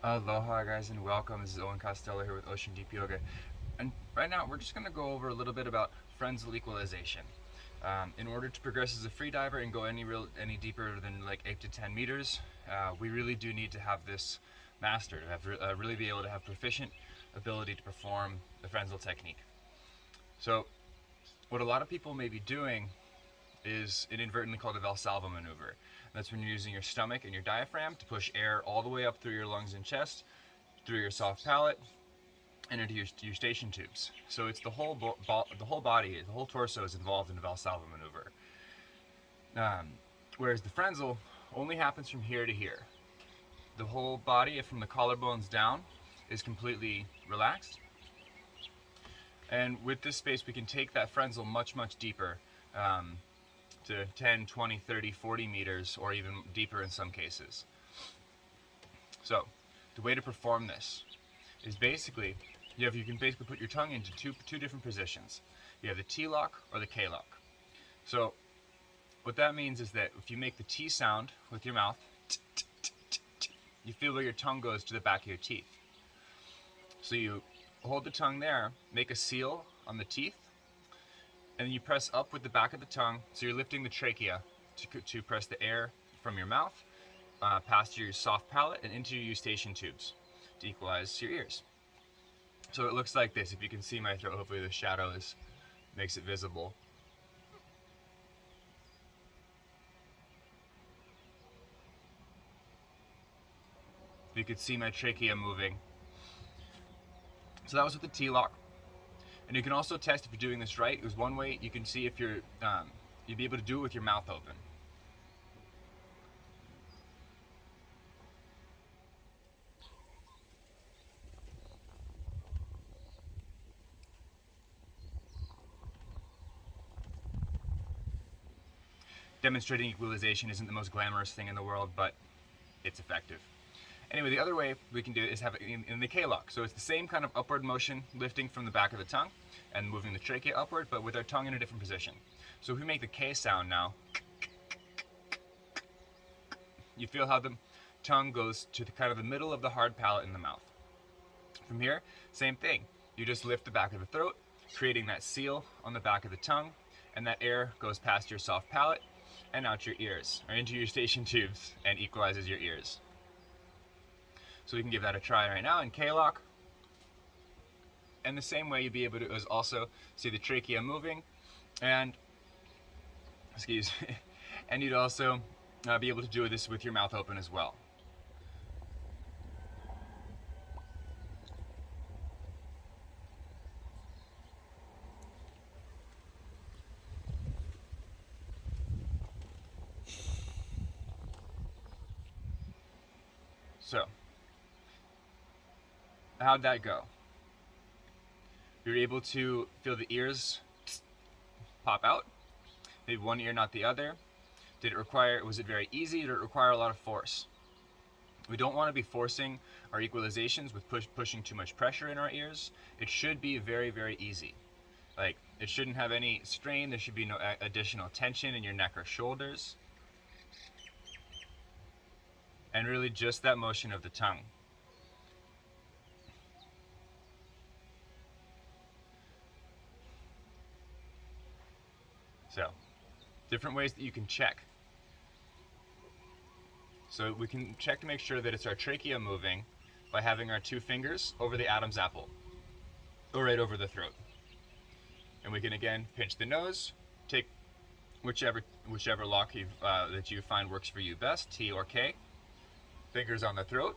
Aloha guys and welcome. This is Owen Costello here with Ocean Deep Yoga. And right now we're just going to go over a little bit about Frenzel equalization. In order to progress as a free diver and go any deeper than like 8 to 10 meters, we really do need to have this mastered, really be able to have proficient ability to perform the Frenzel technique. So what a lot of people may be doing is inadvertently called the Valsalva maneuver. That's when you're using your stomach and your diaphragm to push air all the way up through your lungs and chest, through your soft palate, and into your eustachian tubes. So it's the whole body, the whole torso is involved in the Valsalva maneuver. Whereas the Frenzel only happens from here to here. The whole body, from the collarbones down, is completely relaxed. And with this space, we can take that Frenzel much, much deeper. To 10, 20, 30, 40 meters, or even deeper in some cases. So, the way to perform this is basically, you can basically put your tongue into two different positions. You have the KLock or the KLock. So, what that means is that if you make the T sound with your mouth, you feel where your tongue goes to the back of your teeth. So you hold the tongue there, make a seal on the teeth, and then you press up with the back of the tongue, so you're lifting the trachea to press the air from your mouth past your soft palate and into your eustachian tubes to equalize your ears. So it looks like this. If you can see my throat, hopefully the shadow makes it visible. You could see my trachea moving. So that was with the T-lock. And you can also test if you're doing this right. There's one way you can see if you'd be able to do it with your mouth open. Demonstrating equalization isn't the most glamorous thing in the world, but it's effective. Anyway, the other way we can do it is have it in the KLock. So it's the same kind of upward motion, lifting from the back of the tongue and moving the trachea upward, but with our tongue in a different position. So if we make the K sound now, you feel how the tongue goes to the middle of the hard palate in the mouth. From here, same thing. You just lift the back of the throat, creating that seal on the back of the tongue, and that air goes past your soft palate and out your ears, or into your eustachian tubes, and equalizes your ears. So we can give that a try right now in KLock. And the same way you'd be able to is also see the trachea moving, and and you'd also be able to do this with your mouth open as well. So, how'd that go? You're able to feel the ears pop out. Maybe one ear, not the other. Was it very easy? Did it require a lot of force? We don't want to be forcing our equalizations with pushing too much pressure in our ears. It should be very, very easy. Like, it shouldn't have any strain. There should be no additional tension in your neck or shoulders. And really just that motion of the tongue. So, different ways that you can check. So we can check to make sure that it's our trachea moving by having our two fingers over the Adam's apple, or right over the throat. And we can again pinch the nose, take whichever lock that you find works for you best, T or K. Fingers on the throat.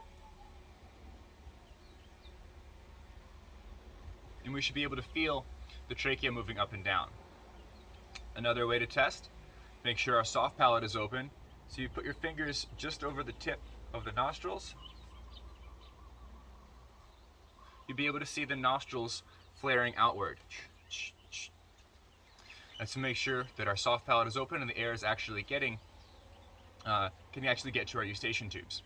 And we should be able to feel the trachea moving up and down. Another way to test, make sure our soft palate is open. So you put your fingers just over the tip of the nostrils. You'll be able to see the nostrils flaring outward. That's to make sure that our soft palate is open and the air is actually can actually get to our eustachian tubes.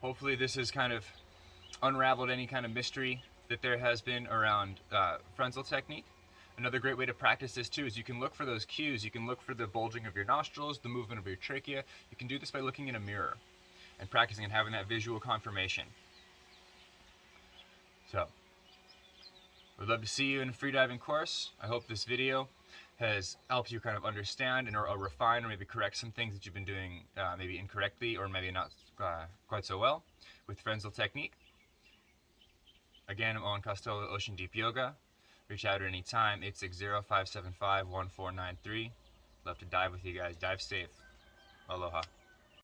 Hopefully this has kind of unraveled any kind of mystery that there has been around Frenzel technique. Another great way to practice this too is you can look for those cues. You can look for the bulging of your nostrils, the movement of your trachea. You can do this by looking in a mirror and practicing and having that visual confirmation. So, we'd love to see you in a freediving course. I hope this video has helped you kind of understand and or refine or maybe correct some things that you've been doing maybe incorrectly or maybe not quite so well with Frenzel technique. Again, I'm Owen Costello, Ocean Deep Yoga. Reach out at any time, 860-575-1493. Love to dive with you guys. Dive safe. Aloha.